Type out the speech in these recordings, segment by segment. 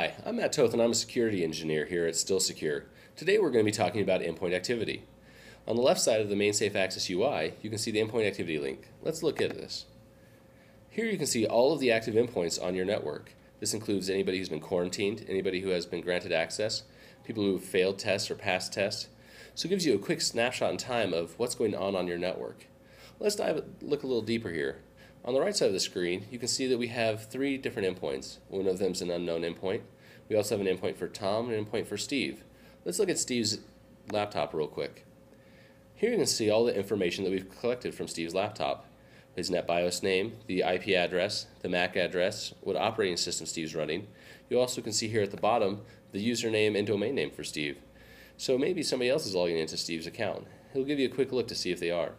Hi, I'm Matt Toth and I'm a security engineer here at StillSecure. Today we're going to be talking about endpoint activity. On the left side of the main Safe Access UI, you can see the endpoint activity link. Let's look at this. Here you can see all of the active endpoints on your network. This includes anybody who's been quarantined, anybody who has been granted access, people who have failed tests or passed tests. So it gives you a quick snapshot in time of what's going on your network. Let's look a little deeper here. On the right side of the screen, you can see that we have three different endpoints. One of them is an unknown endpoint. We also have an endpoint for Tom and an endpoint for Steve. Let's look at Steve's laptop real quick. Here you can see all the information that we've collected from Steve's laptop. His NetBIOS name, the IP address, the MAC address, what operating system Steve's running. You also can see here at the bottom the username and domain name for Steve. So maybe somebody else is logging into Steve's account. He'll give you a quick look to see if they are.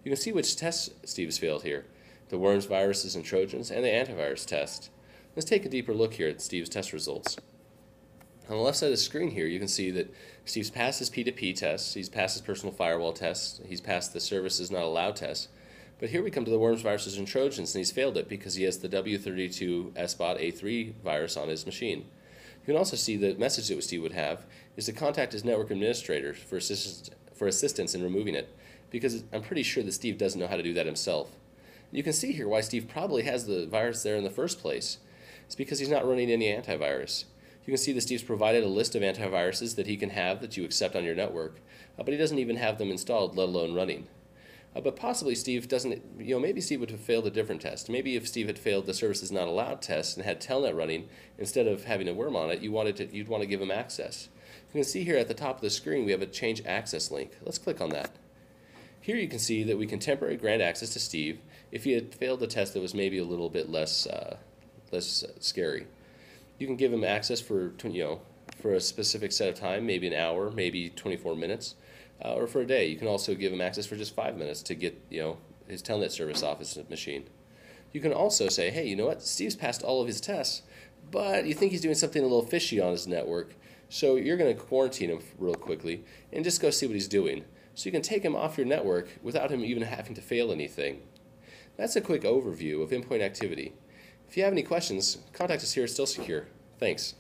You can see which tests Steve's failed here. The worms, viruses, and Trojans, and the antivirus test. Let's take a deeper look here at Steve's test results. On the left side of the screen here, you can see that Steve's passed his P2P test, he's passed his personal firewall test, he's passed the services not allowed test. But here we come to the worms, viruses, and Trojans, and he's failed it because he has the W32 SBOT A3 virus on his machine. You can also see the message that Steve would have is to contact his network administrator for assistance in removing it, because I'm pretty sure that Steve doesn't know how to do that himself. You can see here why Steve probably has the virus there in the first place. It's because he's not running any antivirus. You can see that Steve's provided a list of antiviruses that he can have that you accept on your network, but he doesn't even have them installed, let alone running. But possibly Steve doesn't, maybe Steve would have failed a different test. Maybe if Steve had failed the services not allowed test and had Telnet running, instead of having a worm on it, you'd want to give him access. You can see here at the top of the screen we have a change access link. Let's click on that. Here you can see that we can temporarily grant access to Steve if he had failed a test that was maybe a little bit less scary. You can give him access for a specific set of time, maybe an hour, maybe 24 minutes, or for a day. You can also give him access for just 5 minutes to get his Telnet service off his machine. You can also say, hey, you know what? Steve's passed all of his tests, but you think he's doing something a little fishy on his network, so you're going to quarantine him real quickly and just go see what he's doing. So you can take him off your network without him even having to fail anything. That's a quick overview of endpoint activity. If you have any questions, contact us here at StillSecure. Thanks.